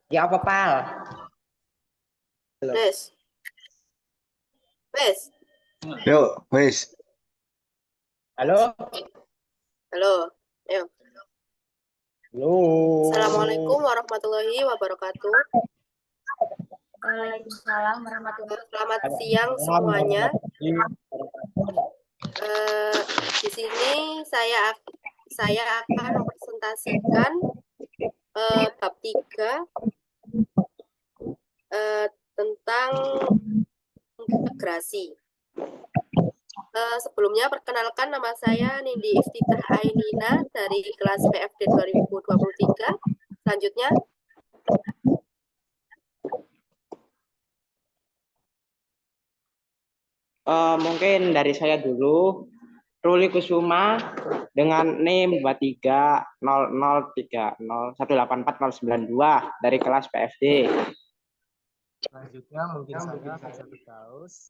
Ya apa pal? Wes, wes. Yuk, wis. Halo? Halo. Ayo. Halo. Assalamualaikum warahmatullahi wabarakatuh. Waalaikumsalam warahmatullahi Selamat wabarakatuh. siang Salam semuanya. warahmatullahi wabarakatuh. Di sini saya akan mempresentasikan bab 3 tentang integrasi. Sebelumnya perkenalkan, nama saya Nindi Iftitah Ainina dari kelas PFD 2023. Selanjutnya, Mungkin dari saya dulu, Ruli Kusuma dengan NIM 230030184092 dari kelas PFD. Selanjutnya mungkin saya Faisal Firdaus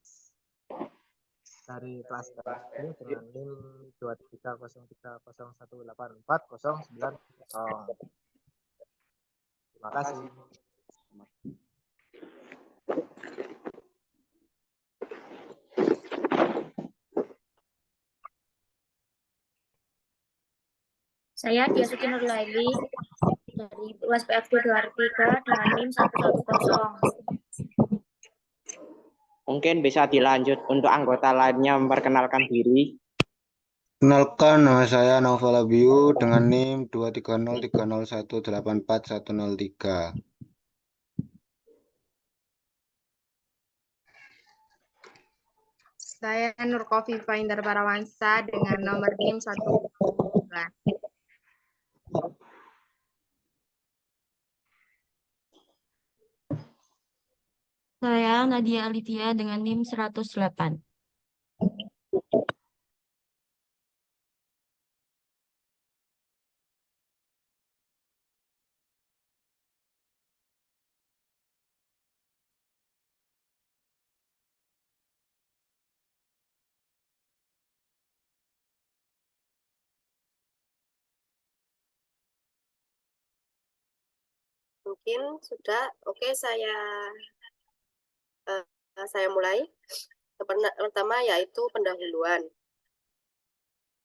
dari kelas PFD dengan NIM 230301844090. Terima kasih. Saya Diasuti Nurlaili dari kelas PFD 23 dengan NIM 110. Mungkin bisa dilanjut untuk anggota lainnya memperkenalkan diri. Kenalkan, nama saya Naufal Abiu dengan NIM 23030184103. Saya Nur Kofifa Indar Parawansa dengan nomor NIM 1. Saya Nadia Alitia dengan NIM 108. mungkin sudah. Oke, saya mulai. Yang pertama yaitu pendahuluan.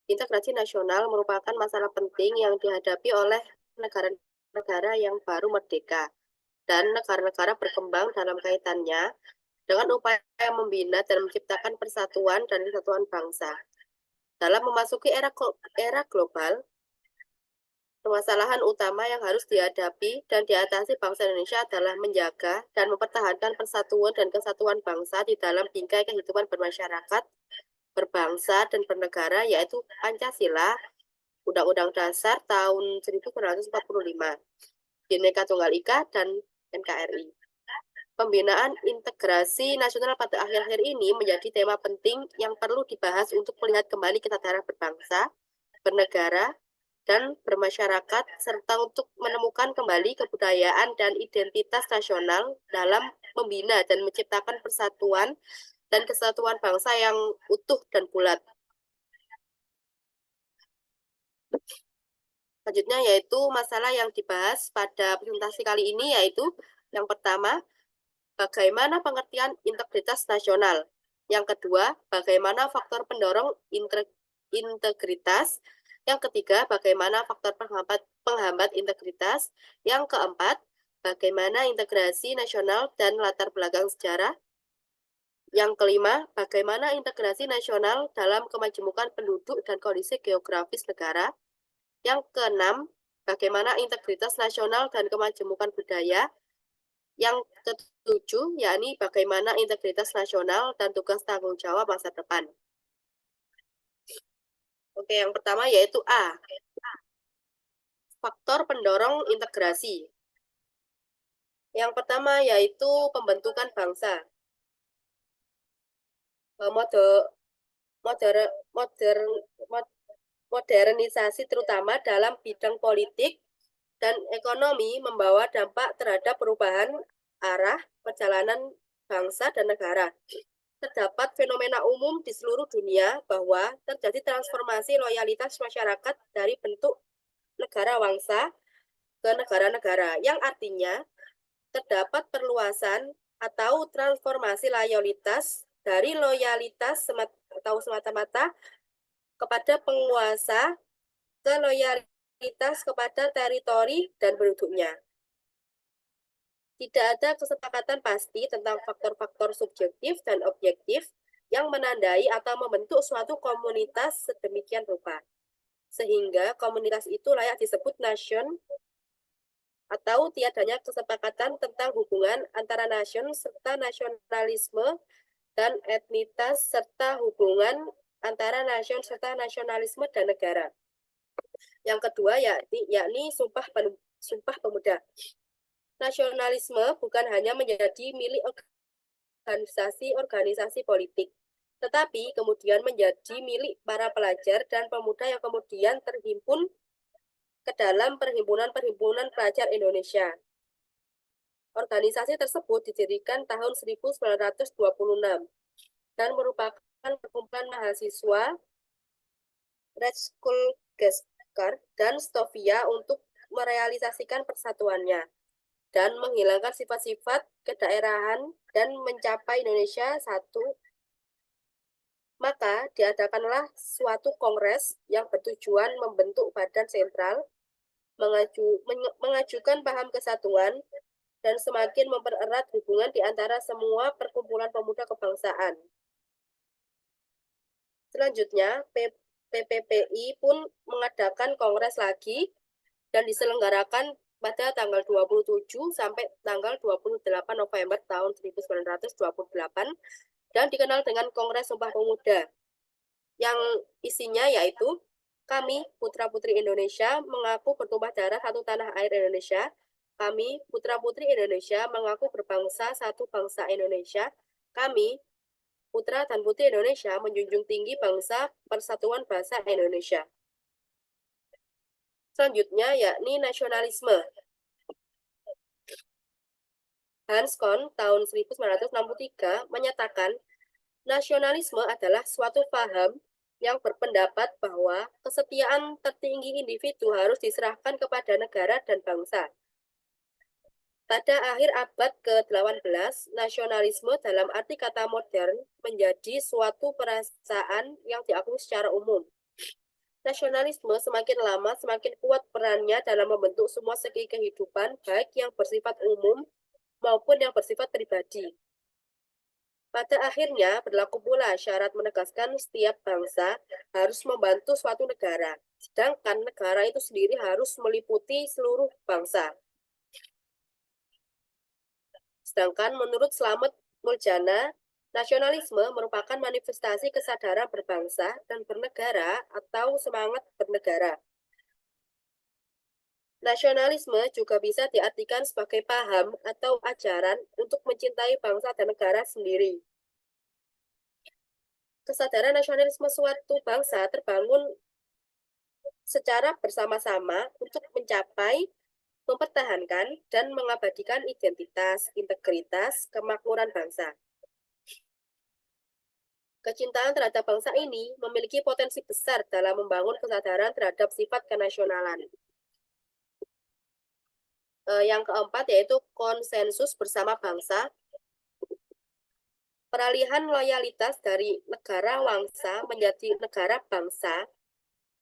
Integrasi nasional merupakan masalah penting yang dihadapi oleh negara-negara yang baru merdeka dan negara-negara berkembang dalam kaitannya dengan upaya membina dan menciptakan persatuan dan kesatuan bangsa. Dalam memasuki era global, permasalahan utama yang harus dihadapi dan diatasi bangsa Indonesia adalah menjaga dan mempertahankan persatuan dan kesatuan bangsa di dalam bingkai kehidupan bermasyarakat, berbangsa, dan bernegara, yaitu Pancasila, Undang-Undang Dasar tahun 1945, Bhinneka Tunggal Ika, dan NKRI. Pembinaan integrasi nasional pada akhir-akhir ini menjadi tema penting yang perlu dibahas untuk melihat kembali kesadaran berbangsa, bernegara, dan bermasyarakat, serta untuk menemukan kembali kebudayaan dan identitas nasional dalam membina dan menciptakan persatuan dan kesatuan bangsa yang utuh dan bulat. Selanjutnya yaitu masalah yang dibahas pada presentasi kali ini, yaitu yang pertama, bagaimana pengertian integritas nasional. Yang kedua, bagaimana faktor pendorong integritas. Yang ketiga, bagaimana faktor penghambat integritas. Yang keempat, bagaimana integrasi nasional dan latar belakang sejarah. Yang kelima, bagaimana integrasi nasional dalam kemajemukan penduduk dan kondisi geografis negara. Yang keenam, bagaimana integritas nasional dan kemajemukan budaya. Yang ketujuh, yakni bagaimana integritas nasional dan tugas tanggung jawab masa depan. Oke, yang pertama yaitu A. Faktor pendorong integrasi. Yang pertama yaitu pembentukan bangsa. Modernisasi terutama dalam bidang politik dan ekonomi membawa dampak terhadap perubahan arah perjalanan bangsa dan negara. Terdapat fenomena umum di seluruh dunia bahwa terjadi transformasi loyalitas masyarakat dari bentuk negara bangsa ke negara-negara, yang artinya terdapat perluasan atau transformasi loyalitas dari loyalitas semata-mata kepada penguasa ke loyalitas kepada teritori dan penduduknya. Tidak ada kesepakatan pasti tentang faktor-faktor subjektif dan objektif yang menandai atau membentuk suatu komunitas sedemikian rupa, sehingga komunitas itu layak disebut nation, atau tiadanya kesepakatan tentang hubungan antara nation serta nasionalisme dan etnitas serta hubungan antara nation serta nasionalisme dan negara. Yang kedua yakni Sumpah Pemuda. Nasionalisme bukan hanya menjadi milik organisasi politik, tetapi kemudian menjadi milik para pelajar dan pemuda yang kemudian terhimpun ke dalam perhimpunan-perhimpunan pelajar Indonesia. Organisasi tersebut didirikan tahun 1926 dan merupakan perkumpulan mahasiswa Red School Gesker dan Stovia untuk merealisasikan persatuannya dan menghilangkan sifat-sifat kedaerahan dan mencapai Indonesia satu. Maka diadakanlah suatu kongres yang bertujuan membentuk badan sentral, mengajukan paham kesatuan, dan semakin mempererat hubungan di antara semua perkumpulan pemuda kebangsaan. Selanjutnya, PPPI pun mengadakan kongres lagi dan diselenggarakan pada tanggal 27 sampai tanggal 28 November tahun 1928 dan dikenal dengan Kongres Sumpah Pemuda, yang isinya yaitu kami, putra-putri Indonesia, mengaku bertumpah darah satu tanah air Indonesia. Kami, putra-putri Indonesia, mengaku berbangsa satu bangsa Indonesia. Kami, putra dan putri Indonesia, menjunjung tinggi bangsa persatuan bahasa Indonesia. Selanjutnya yakni nasionalisme. Hans Kohn tahun 1963 menyatakan nasionalisme adalah suatu paham yang berpendapat bahwa kesetiaan tertinggi individu harus diserahkan kepada negara dan bangsa. Pada akhir abad ke-18, nasionalisme dalam arti kata modern menjadi suatu perasaan yang diakui secara umum. Nasionalisme semakin lama semakin kuat perannya dalam membentuk semua segi kehidupan, baik yang bersifat umum maupun yang bersifat pribadi. Pada akhirnya berlaku pula syarat menegaskan setiap bangsa harus membantu suatu negara, sedangkan negara itu sendiri harus meliputi seluruh bangsa. Sedangkan menurut Slamet Muljana, nasionalisme merupakan manifestasi kesadaran berbangsa dan bernegara atau semangat bernegara. Nasionalisme juga bisa diartikan sebagai paham atau ajaran untuk mencintai bangsa dan negara sendiri. Kesadaran nasionalisme suatu bangsa terbangun secara bersama-sama untuk mencapai, mempertahankan, dan mengabadikan identitas, integritas, kemakmuran bangsa. Kecintaan terhadap bangsa ini memiliki potensi besar dalam membangun kesadaran terhadap sifat kenasionalan. Yang keempat yaitu konsensus bersama bangsa. Peralihan loyalitas dari negara wangsa menjadi negara bangsa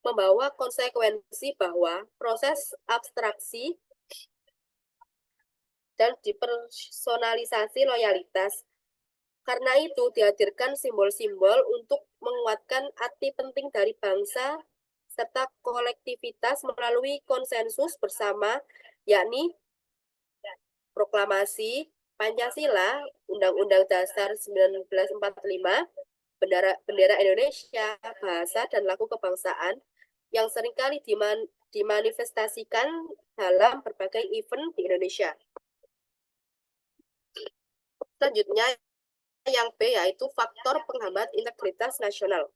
membawa konsekuensi bahwa proses abstraksi dan dipersonalisasi loyalitas. Karena itu dihadirkan simbol-simbol untuk menguatkan arti penting dari bangsa serta kolektivitas melalui konsensus bersama, yakni proklamasi Pancasila, Undang-Undang Dasar 1945, bendera Indonesia, bahasa dan lagu kebangsaan yang seringkali dimanifestasikan dalam berbagai event di Indonesia. Selanjutnya yang B yaitu faktor penghambat integritas nasional.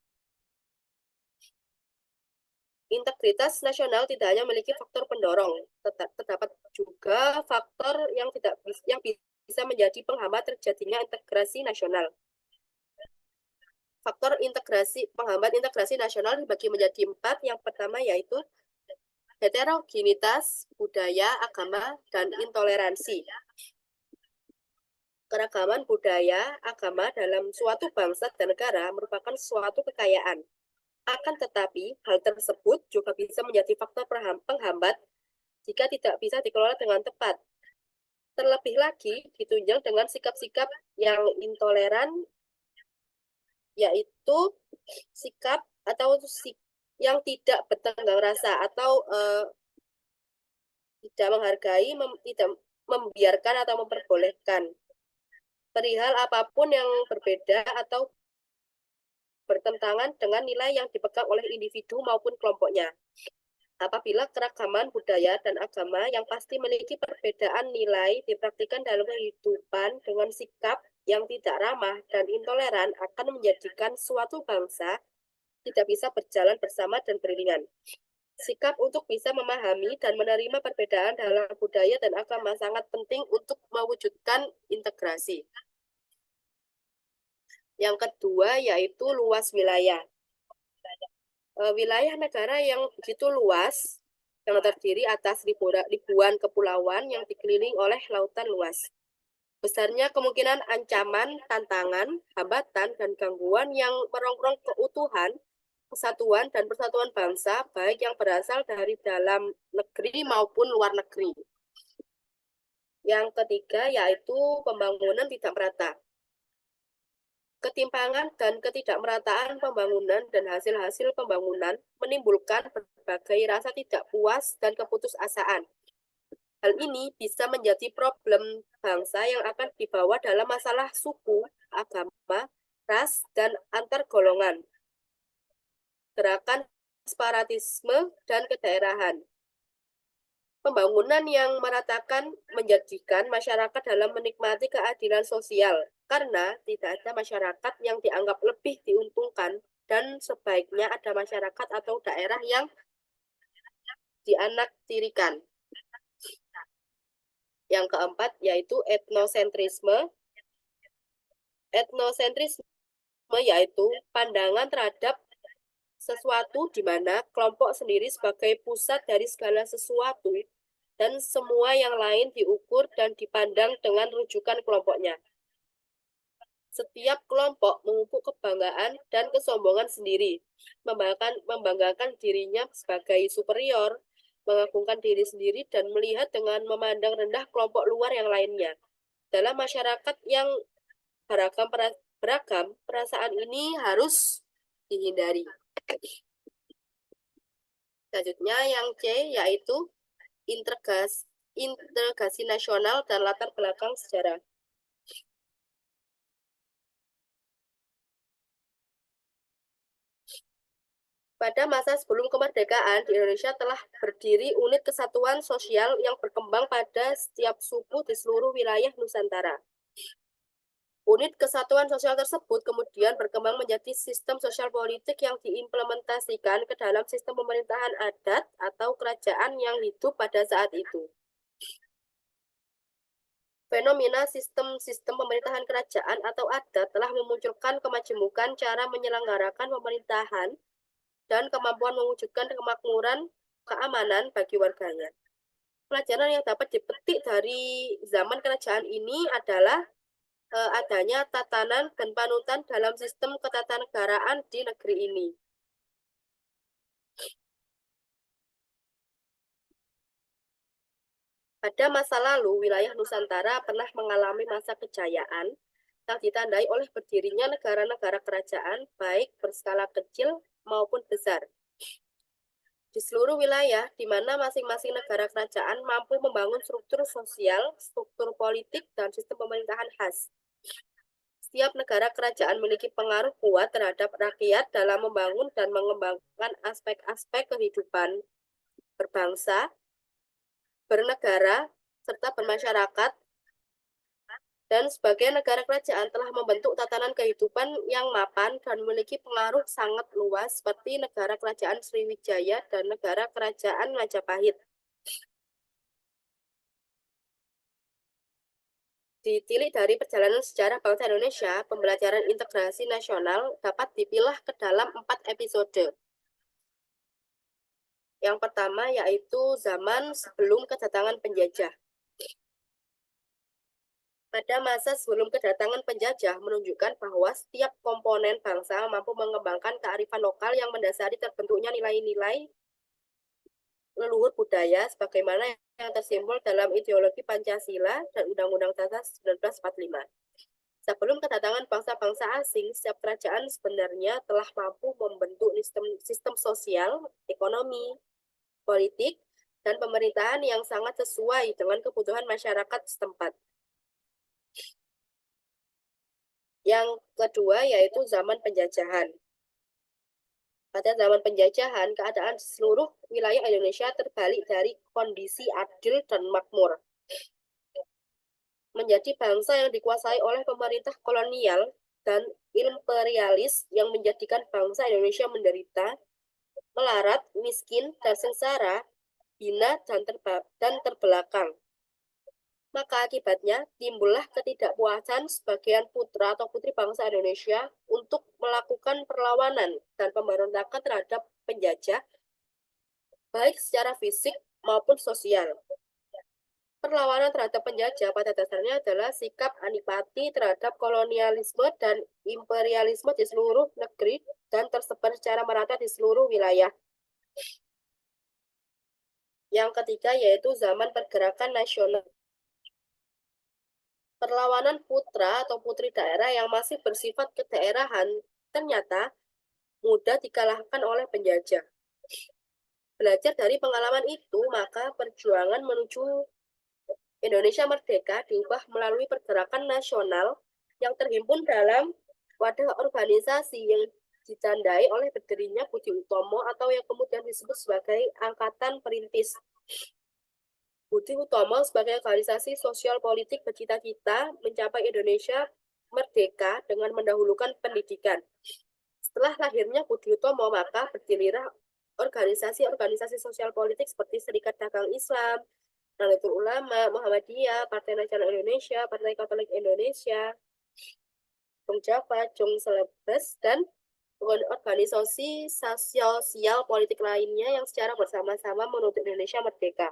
Integritas nasional tidak hanya memiliki faktor pendorong, terdapat juga faktor yang bisa menjadi penghambat terjadinya integrasi nasional. Faktor penghambat integrasi nasional dibagi menjadi 4. Yang pertama yaitu heterogenitas budaya, agama, dan intoleransi. keragaman budaya, agama dalam suatu bangsa dan negara merupakan suatu kekayaan. Akan tetapi, hal tersebut juga bisa menjadi faktor penghambat jika tidak bisa dikelola dengan tepat. Terlebih lagi, ditunjang dengan sikap-sikap yang intoleran, yaitu sikap atau yang tidak bertenggang rasa atau tidak menghargai, tidak membiarkan atau memperbolehkan perihal apapun yang berbeda atau bertentangan dengan nilai yang dipegang oleh individu maupun kelompoknya. Apabila keragaman budaya dan agama yang pasti memiliki perbedaan nilai dipraktikkan dalam kehidupan dengan sikap yang tidak ramah dan intoleran akan menjadikan suatu bangsa tidak bisa berjalan bersama dan beriringan. Sikap untuk bisa memahami dan menerima perbedaan dalam budaya dan agama sangat penting untuk mewujudkan integrasi. Yang kedua yaitu luas wilayah. Wilayah negara yang begitu luas, yang terdiri atas ribuan kepulauan yang dikelilingi oleh lautan luas. Besarnya kemungkinan ancaman, tantangan, hambatan, dan gangguan yang merongrong keutuhan, kesatuan, dan persatuan bangsa, baik yang berasal dari dalam negeri maupun luar negeri. Yang ketiga yaitu pembangunan tidak merata. Ketimpangan dan ketidakmerataan pembangunan dan hasil-hasil pembangunan menimbulkan berbagai rasa tidak puas dan keputusasaan. Hal ini bisa menjadi problem bangsa yang akan dibawa dalam masalah suku, agama, ras, dan antar golongan, gerakan separatisme, dan kedaerahan. Pembangunan yang meratakan menjadikan masyarakat dalam menikmati keadilan sosial, karena tidak ada masyarakat yang dianggap lebih diuntungkan dan sebaiknya ada masyarakat atau daerah yang dianaktirikan. Yang keempat yaitu etnosentrisme. Etnosentrisme yaitu pandangan terhadap sesuatu di mana kelompok sendiri sebagai pusat dari segala sesuatu dan semua yang lain diukur dan dipandang dengan rujukan kelompoknya. Setiap kelompok memupuk kebanggaan dan kesombongan sendiri, membanggakan dirinya sebagai superior, mengagungkan diri sendiri, dan melihat dengan memandang rendah kelompok luar yang lainnya. Dalam masyarakat yang beragam, perasaan ini harus dihindari. Selanjutnya yang C yaitu integrasi nasional dan latar belakang sejarah. Pada masa sebelum kemerdekaan, di Indonesia telah berdiri unit kesatuan sosial yang berkembang pada setiap suku di seluruh wilayah Nusantara. Unit kesatuan sosial tersebut kemudian berkembang menjadi sistem sosial politik yang diimplementasikan ke dalam sistem pemerintahan adat atau kerajaan yang hidup pada saat itu. Fenomena sistem pemerintahan kerajaan atau adat telah memunculkan kemajemukan cara menyelenggarakan pemerintahan dan kemampuan mewujudkan kemakmuran keamanan bagi warganya. Pelajaran yang dapat dipetik dari zaman kerajaan ini adalah adanya tatanan dan panutan dalam sistem ketatanegaraan di negeri ini. Pada masa lalu, wilayah Nusantara pernah mengalami masa kejayaan yang ditandai oleh berdirinya negara-negara kerajaan, baik berskala kecil maupun besar. Di seluruh wilayah, di mana masing-masing negara kerajaan mampu membangun struktur sosial, struktur politik, dan sistem pemerintahan khas. Setiap negara kerajaan memiliki pengaruh kuat terhadap rakyat dalam membangun dan mengembangkan aspek-aspek kehidupan berbangsa, bernegara, serta bermasyarakat, dan sebagai negara kerajaan telah membentuk tatanan kehidupan yang mapan dan memiliki pengaruh sangat luas seperti negara kerajaan Sriwijaya dan negara kerajaan Majapahit. Ditilik dari perjalanan sejarah bangsa Indonesia, pembelajaran integrasi nasional dapat dipilah ke dalam 4 episode. Yang pertama yaitu zaman sebelum kedatangan penjajah. pada masa sebelum kedatangan penjajah menunjukkan bahwa setiap komponen bangsa mampu mengembangkan kearifan lokal yang mendasari terbentuknya nilai-nilai leluhur budaya sebagaimana yang tersimbol dalam ideologi Pancasila dan Undang-Undang Dasar 1945. Sebelum kedatangan bangsa-bangsa asing, setiap kerajaan sebenarnya telah mampu membentuk sistem sosial, ekonomi, politik, dan pemerintahan yang sangat sesuai dengan kebutuhan masyarakat setempat. Yang kedua yaitu zaman penjajahan. Pada zaman penjajahan, keadaan di seluruh wilayah Indonesia terbalik dari kondisi adil dan makmur. Menjadi bangsa yang dikuasai oleh pemerintah kolonial dan imperialis yang menjadikan bangsa Indonesia menderita, melarat, miskin, dan sengsara, hina, dan terbelakang. Maka akibatnya timbullah ketidakpuasan sebagian putra atau putri bangsa Indonesia untuk melakukan perlawanan dan pemberontakan terhadap penjajah, baik secara fisik maupun sosial. Perlawanan terhadap penjajah pada dasarnya adalah sikap antipati terhadap kolonialisme dan imperialisme di seluruh negeri dan tersebar secara merata di seluruh wilayah. Yang ketiga yaitu zaman pergerakan nasional. Perlawanan putra atau putri daerah yang masih bersifat kedaerahan ternyata mudah dikalahkan oleh penjajah. Belajar dari pengalaman itu, maka perjuangan menuju Indonesia merdeka diubah melalui pergerakan nasional yang terhimpun dalam wadah organisasi yang ditandai oleh berdirinya Budi Utomo atau yang kemudian disebut sebagai Angkatan Perintis. Budi Utomo sebagai organisasi sosial politik bercita-cita mencapai Indonesia merdeka dengan mendahulukan pendidikan. Setelah lahirnya Budi Utomo, maka berdirilah organisasi-organisasi sosial politik seperti Serikat Dagang Islam, Nahdlatul Ulama, Muhammadiyah, Partai Nasional Indonesia, Partai Katolik Indonesia, Jong Java, Jong Selebes, dan organisasi sosial politik lainnya yang secara bersama-sama menuntut Indonesia merdeka.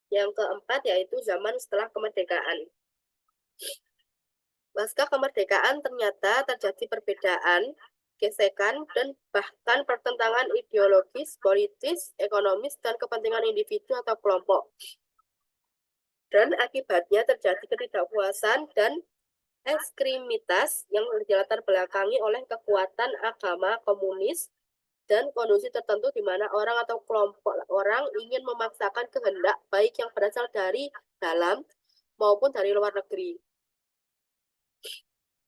Yang keempat yaitu zaman setelah kemerdekaan. Pasca kemerdekaan ternyata terjadi perbedaan, gesekan, dan bahkan pertentangan ideologis, politis, ekonomis, dan kepentingan individu atau kelompok. Dan akibatnya terjadi ketidakpuasan dan ekstremitas yang dilatar belakangi oleh kekuatan agama komunis dan kondisi tertentu di mana orang atau kelompok orang ingin memaksakan kehendak baik yang berasal dari dalam maupun dari luar negeri.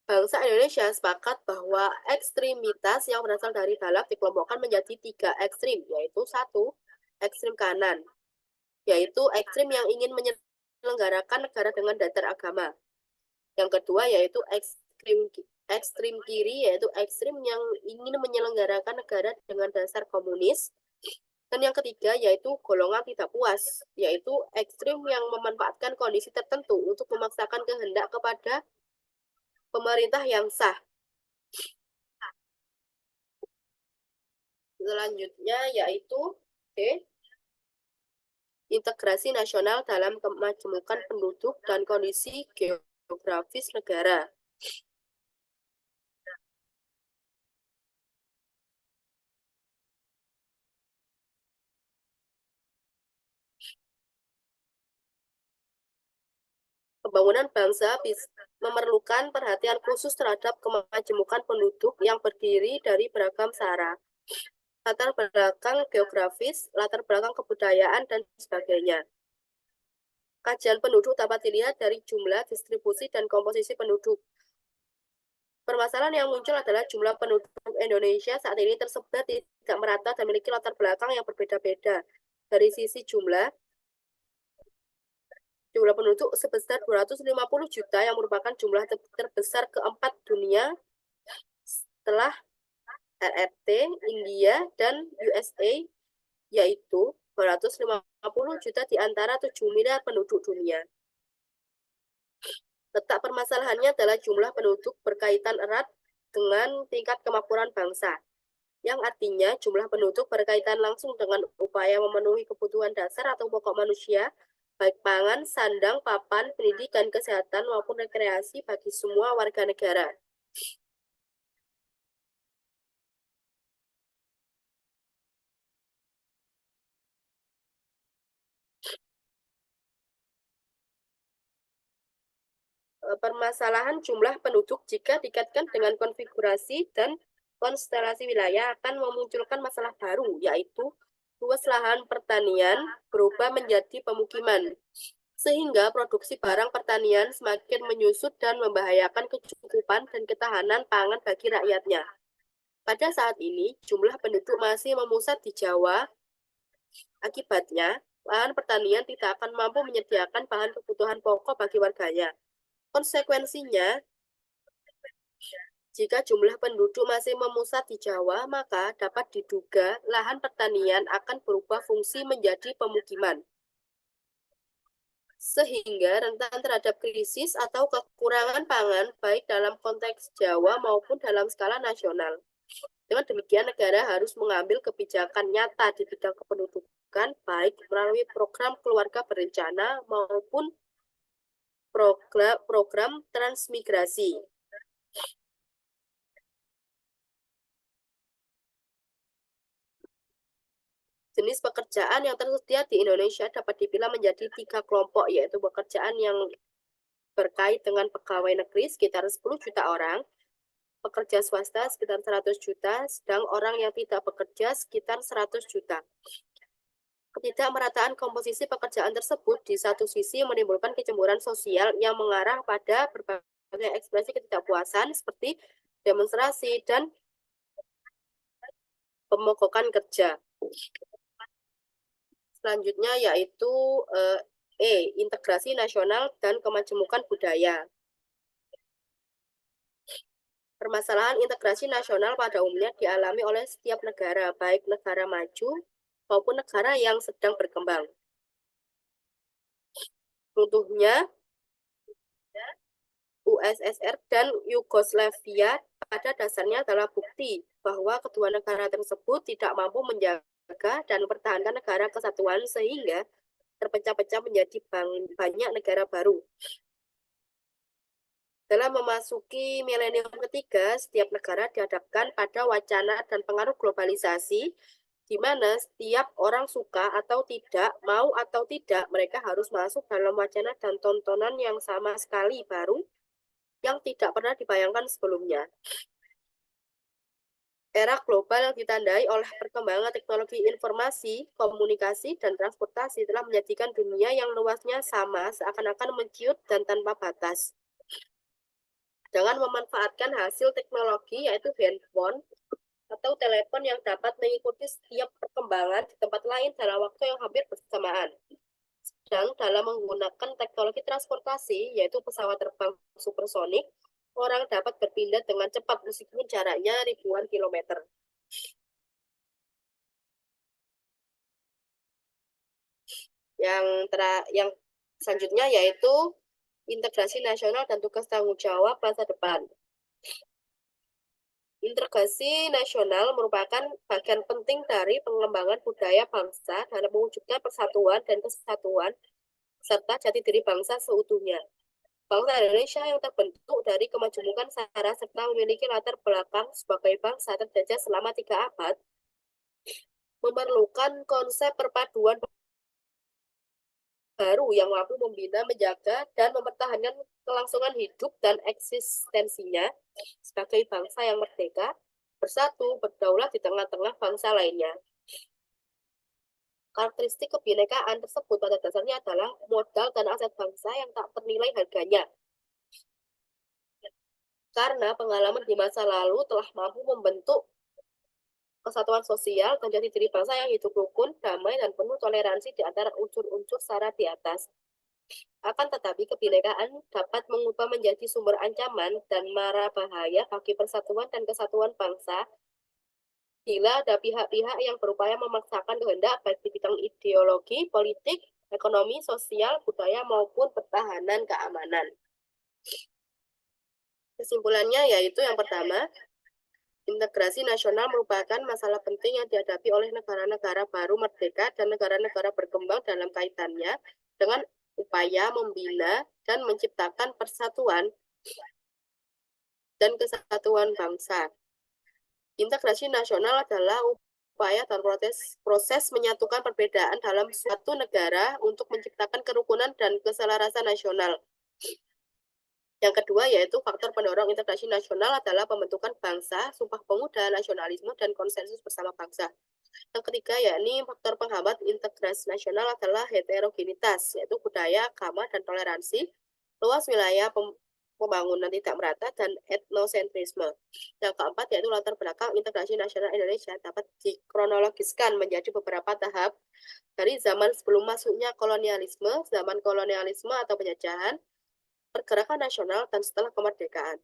Bangsa Indonesia sepakat bahwa ekstremitas yang berasal dari dalam dikelompokkan menjadi 3 ekstrim, yaitu 1, ekstrim kanan, yaitu ekstrim yang ingin menyelenggarakan negara dengan dasar agama. Yang kedua yaitu ekstrim kiri, yaitu ekstrim yang ingin menyelenggarakan negara dengan dasar komunis. Dan yang ketiga yaitu golongan tidak puas, yaitu ekstrim yang memanfaatkan kondisi tertentu untuk memaksakan kehendak kepada pemerintah yang sah. Selanjutnya yaitu integrasi nasional dalam kemajemukan penduduk dan kondisi geografis negara. Pembangunan bangsa memerlukan perhatian khusus terhadap kemajemukan penduduk yang berdiri dari beragam sara, latar belakang geografis, latar belakang kebudayaan, dan sebagainya. Kajian penduduk dapat dilihat dari jumlah, distribusi, dan komposisi penduduk. Permasalahan yang muncul adalah jumlah penduduk Indonesia saat ini tersebar tidak merata dan memiliki latar belakang yang berbeda-beda. Dari sisi jumlah penduduk sebesar 250 juta yang merupakan jumlah terbesar keempat dunia setelah RRT, India, dan USA, yaitu 250 juta di antara 7 miliar penduduk dunia. Letak permasalahannya adalah jumlah penduduk berkaitan erat dengan tingkat kemakmuran bangsa. yang artinya jumlah penduduk berkaitan langsung dengan upaya memenuhi kebutuhan dasar atau pokok manusia, baik pangan, sandang, papan, pendidikan, kesehatan, maupun rekreasi bagi semua warga negara. Permasalahan jumlah penduduk jika dikaitkan dengan konfigurasi dan konstelasi wilayah akan memunculkan masalah baru, yaitu luas lahan pertanian berubah menjadi pemukiman, sehingga produksi barang pertanian semakin menyusut dan membahayakan kecukupan dan ketahanan pangan bagi rakyatnya. Pada saat ini, jumlah penduduk masih memusat di Jawa. Akibatnya, lahan pertanian tidak akan mampu menyediakan bahan kebutuhan pokok bagi warganya. Konsekuensinya, jika jumlah penduduk masih memusat di Jawa, maka dapat diduga lahan pertanian akan berubah fungsi menjadi pemukiman, sehingga rentan terhadap krisis atau kekurangan pangan baik dalam konteks Jawa maupun dalam skala nasional. Dengan demikian, negara harus mengambil kebijakan nyata di bidang kependudukan, baik melalui program keluarga berencana maupun program transmigrasi. Jenis pekerjaan yang tersedia di Indonesia dapat dipilah menjadi 3 kelompok, yaitu pekerjaan yang berkait dengan pegawai negeri sekitar 10 juta orang, pekerja swasta sekitar 100 juta, sedang orang yang tidak bekerja sekitar 100 juta. Ketidakmerataan komposisi pekerjaan tersebut di satu sisi menimbulkan kecemburuan sosial yang mengarah pada berbagai ekspresi ketidakpuasan seperti demonstrasi dan pemogokan kerja. Selanjutnya yaitu integrasi nasional dan kemajemukan budaya. Permasalahan integrasi nasional pada umumnya dialami oleh setiap negara, baik negara maju maupun negara yang sedang berkembang. Contohnya, USSR dan Yugoslavia pada dasarnya adalah bukti bahwa kedua negara tersebut tidak mampu menjaga dan mempertahankan negara kesatuan sehingga terpecah-pecah menjadi banyak negara baru. Dalam memasuki milenium ketiga, setiap negara dihadapkan pada wacana dan pengaruh globalisasi, di mana setiap orang suka atau tidak, mau atau tidak, mereka harus masuk dalam wacana dan tontonan yang sama sekali baru, yang tidak pernah dibayangkan sebelumnya. Era global yang ditandai oleh perkembangan teknologi informasi, komunikasi, dan transportasi telah menjadikan dunia yang luasnya sama seakan-akan menciut dan tanpa batas. Dengan memanfaatkan hasil teknologi yaitu handphone atau telepon yang dapat mengikuti setiap perkembangan di tempat lain dalam waktu yang hampir bersamaan. Sedang dalam menggunakan teknologi transportasi yaitu pesawat terbang supersonik, orang dapat berpindah dengan cepat meskipun jaraknya ribuan kilometer. Yang selanjutnya yaitu integrasi nasional dan tugas tanggung jawab masa depan. Integrasi nasional merupakan bagian penting dari pengembangan budaya bangsa dalam mewujudkan persatuan dan kesatuan serta jati diri bangsa seutuhnya. Bangsa Indonesia yang terbentuk dari kemajemukan sara serta memiliki latar belakang sebagai bangsa terjajah selama 3 abad memerlukan konsep perpaduan baru yang mampu membina, menjaga, dan mempertahankan kelangsungan hidup dan eksistensinya sebagai bangsa yang merdeka, bersatu, berdaulat di tengah-tengah bangsa lainnya. Karakteristik kebinekaan tersebut pada dasarnya adalah modal dan aset bangsa yang tak ternilai harganya. Karena pengalaman di masa lalu telah mampu membentuk kesatuan sosial dan jati diri bangsa yang hidup rukun, damai, dan penuh toleransi di antara unsur-unsur sara di atas. Akan tetapi kebinekaan dapat mengubah menjadi sumber ancaman dan mara bahaya bagi persatuan dan kesatuan bangsa bila ada pihak-pihak yang berupaya memaksakan kehendak baik di bidang ideologi, politik, ekonomi, sosial, budaya, maupun pertahanan keamanan. Kesimpulannya yaitu yang pertama, Integrasi nasional merupakan masalah penting yang dihadapi oleh negara-negara baru merdeka dan negara-negara berkembang dalam kaitannya dengan upaya membina dan menciptakan persatuan dan kesatuan bangsa. Integrasi nasional adalah upaya dan proses menyatukan perbedaan dalam suatu negara untuk menciptakan kerukunan dan keselarasan nasional. Yang kedua yaitu faktor pendorong integrasi nasional adalah pembentukan bangsa, sumpah pemuda, nasionalisme, dan konsensus bersama bangsa. Yang ketiga yakni faktor penghambat integrasi nasional adalah heterogenitas, yaitu budaya, agama, dan toleransi, luas wilayah pembangunan tidak merata, dan etnosentrisme. Yang keempat yaitu latar belakang integrasi nasional Indonesia dapat dikronologiskan menjadi beberapa tahap dari zaman sebelum masuknya kolonialisme, zaman kolonialisme atau penjajahan, pergerakan nasional, dan setelah kemerdekaan.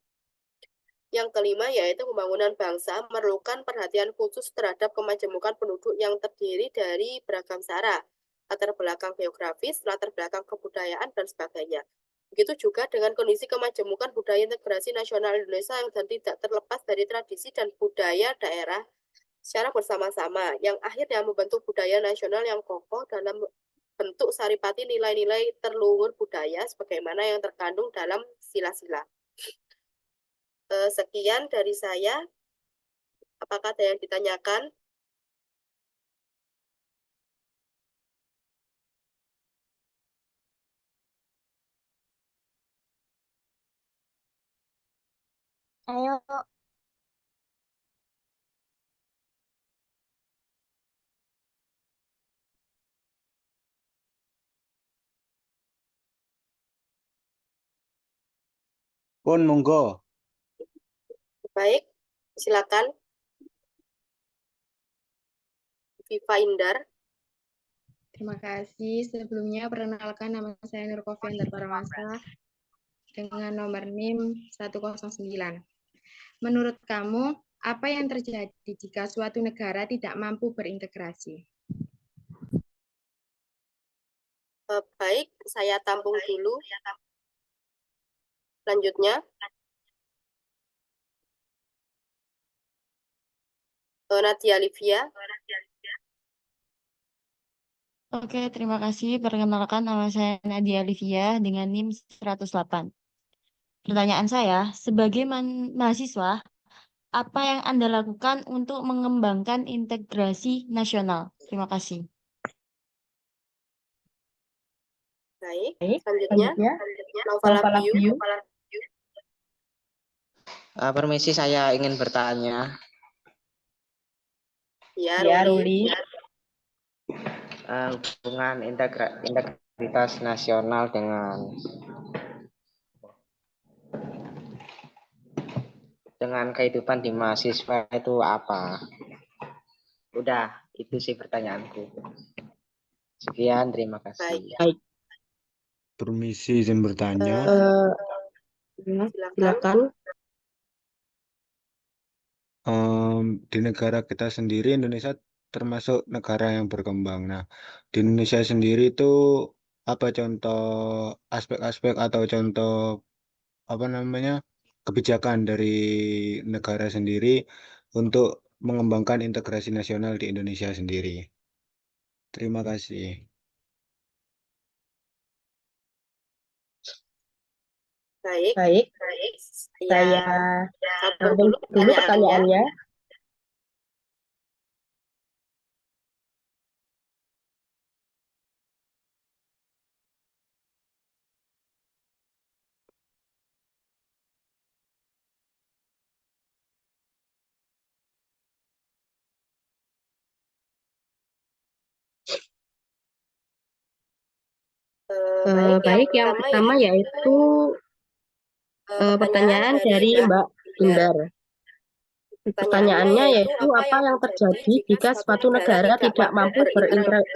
Yang kelima yaitu pembangunan bangsa memerlukan perhatian khusus terhadap kemajemukan penduduk yang terdiri dari beragam sara, latar belakang geografis, latar belakang kebudayaan, dan sebagainya. Begitu juga dengan kondisi kemajemukan budaya integrasi nasional Indonesia yang tidak terlepas dari tradisi dan budaya daerah secara bersama-sama, yang akhirnya membentuk budaya nasional yang kokoh dalam bentuk saripati nilai-nilai terluhur budaya sebagaimana yang terkandung dalam sila-sila. Sekian dari saya. Apakah ada yang ditanyakan? Ayo. Pun monggo. Baik, silakan. Viva Indar. Terima kasih. Sebelumnya perkenalkan nama saya Nur Kofiandar Parawansa dengan nomor NIM 109. Menurut kamu, apa yang terjadi jika suatu negara tidak mampu berintegrasi? Baik, saya tampung dulu. Selanjutnya, Nadia Livia. Oke, terima kasih. Perkenalkan nama saya Nadia Livia dengan NIM 108. Pertanyaan saya, sebagai mahasiswa, apa yang Anda lakukan untuk mengembangkan integrasi nasional? Terima kasih. Baik, selanjutnya Naufal Abiyu. Permisi, saya ingin bertanya. Ya, Ruli. Hubungan integritas nasional dengan kehidupan di mahasiswa itu apa? Udah, itu sih pertanyaanku. Sekian, terima kasih. Baik. Permisi izin bertanya. Silakan. Di negara kita sendiri, Indonesia termasuk negara yang berkembang. Nah, di Indonesia sendiri itu apa contoh aspek-aspek atau contoh kebijakan dari negara sendiri untuk mengembangkan integrasi nasional di Indonesia sendiri? Terima kasih. Baik. Saya sambung dulu pertanyaannya. Baik, yang pertama yaitu pertanyaan dari Mbak Indar. Pertanyaannya yaitu apa yang terjadi jika suatu negara tidak mampu berintegrasi?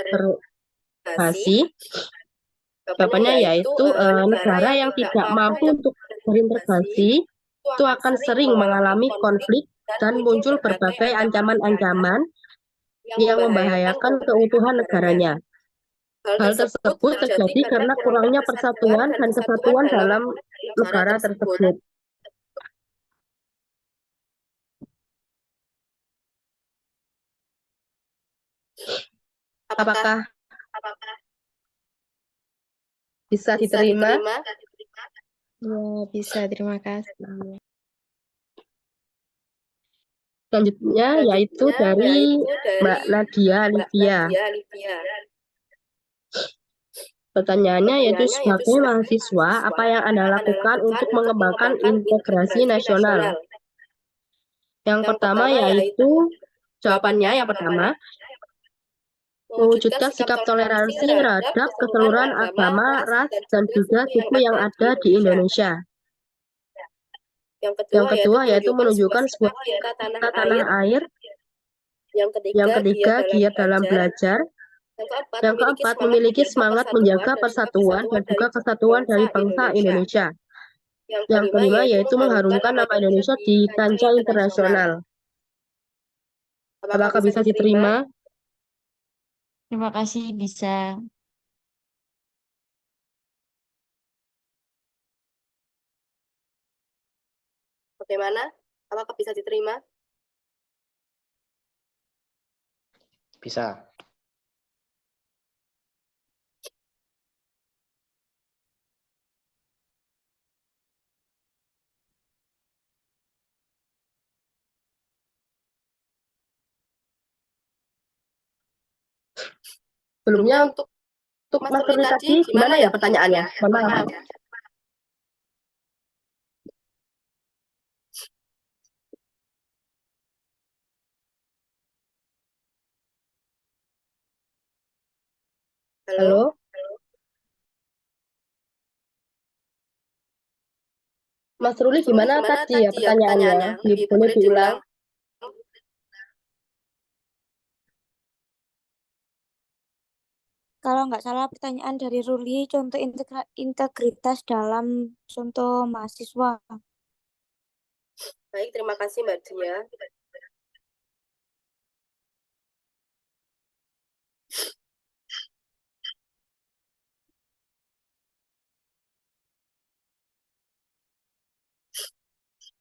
Jawabannya yaitu negara yang tidak mampu untuk berintegrasi itu akan sering mengalami konflik dan muncul berbagai ancaman-ancaman yang membahayakan keutuhan negaranya. Hal tersebut terjadi karena kurangnya persatuan dan kesatuan dalam negara tersebut. Apakah bisa diterima? Ya, bisa. Terima kasih. Selanjutnya yaitu dari Mbak Nadia Livia. Pertanyaannya yaitu sebagai mahasiswa, apa yang Anda lakukan untuk mengembangkan integrasi nasional? Yang pertama yaitu, jawabannya yang pertama, mewujudkan sikap toleransi terhadap keseluruhan agama, ras, dan juga suku yang ada di Indonesia. Yang kedua yaitu menunjukkan sebuah cinta tanah air. Yang ketiga, giat dalam belajar. Yang keempat, memiliki semangat menjaga persatuan dan juga kesatuan dari bangsa Indonesia. Yang kelima yaitu mengharumkan nama Indonesia di kancah internasional. Apakah bisa diterima? Terima kasih, bisa. Bagaimana? Apakah bisa diterima? Bisa. Sebelumnya untuk Mas Ruli tadi gimana ya pertanyaannya? Mohon maaf. Halo? Mas Ruli gimana tadi ya pertanyaannya? Boleh diulang? Kalau nggak salah pertanyaan dari Ruli, contoh integritas dalam contoh mahasiswa. Baik, terima kasih Mbak Dia.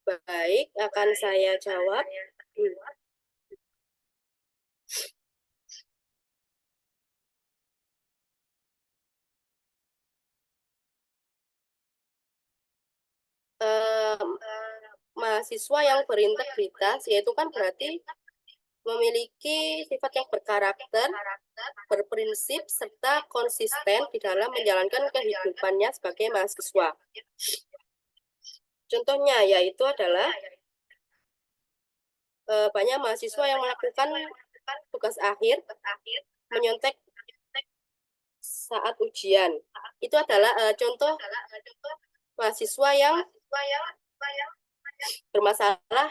Baik, akan saya jawab. Mahasiswa yang berintegritas, yaitu kan berarti memiliki sifat yang berkarakter, berprinsip, serta konsisten di dalam menjalankan kehidupannya sebagai mahasiswa. Contohnya yaitu adalah banyak mahasiswa yang melakukan tugas akhir menyontek saat ujian. Itu adalah contoh mahasiswa yang bermasalah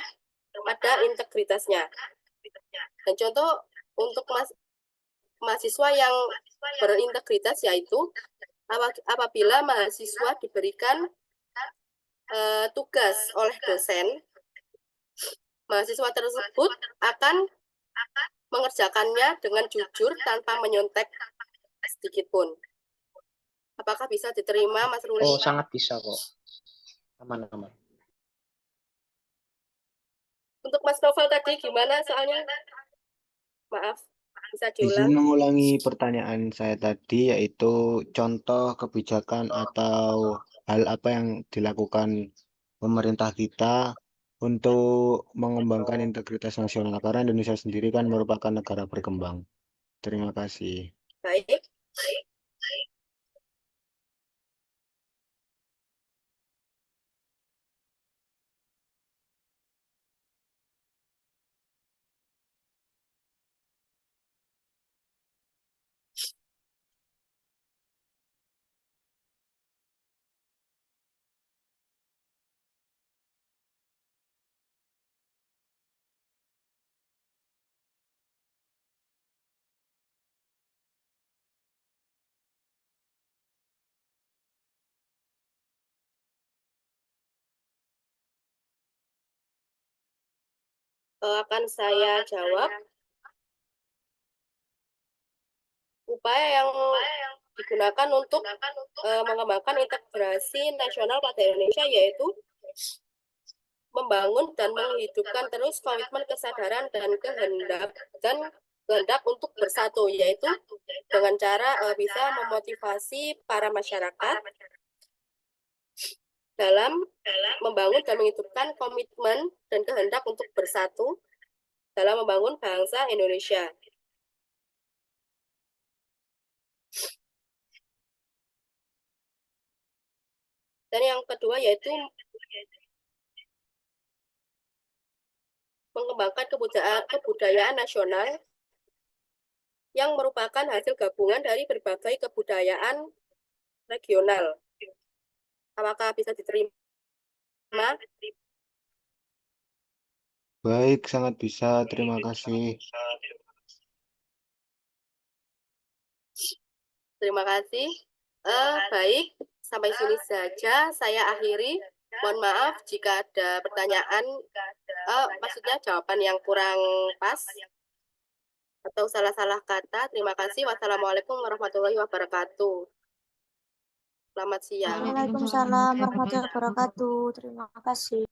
pada integritasnya. Dan contoh untuk mahasiswa yang berintegritas yaitu apabila mahasiswa diberikan tugas oleh dosen, mahasiswa tersebut akan mengerjakannya dengan jujur tanpa menyontek sedikit pun. Apakah bisa diterima, Mas Ruli? Oh, sangat bisa kok. Aman-aman. Untuk Mas Novel tadi gimana soalnya? Maaf, bisa Izin diulang. mengulangi pertanyaan saya tadi, yaitu contoh kebijakan atau hal apa yang dilakukan pemerintah kita untuk mengembangkan integritas nasional, karena Indonesia sendiri kan merupakan negara berkembang. Terima kasih. Baik. Akan saya jawab. Upaya yang digunakan untuk mengembangkan integrasi nasional pada Indonesia yaitu membangun dan menghidupkan terus komitmen kesadaran dan kehendak dan kehendak untuk bersatu, yaitu dengan cara bisa memotivasi para masyarakat dalam membangun dan menghidupkan komitmen dan kehendak untuk bersatu dalam membangun bangsa Indonesia. Dan yang kedua yaitu mengembangkan kebudayaan nasional yang merupakan hasil gabungan dari berbagai kebudayaan regional. Apakah bisa diterima? Baik, sangat bisa. Terima kasih. Terima kasih. Baik, sampai sini saja saya akhiri. Mohon maaf jika ada pertanyaan, maksudnya jawaban yang kurang pas atau salah-salah kata. Terima kasih. Wassalamualaikum warahmatullahi wabarakatuh. Selamat siang. Waalaikumsalam warahmatullahi wabarakatuh. Terima kasih.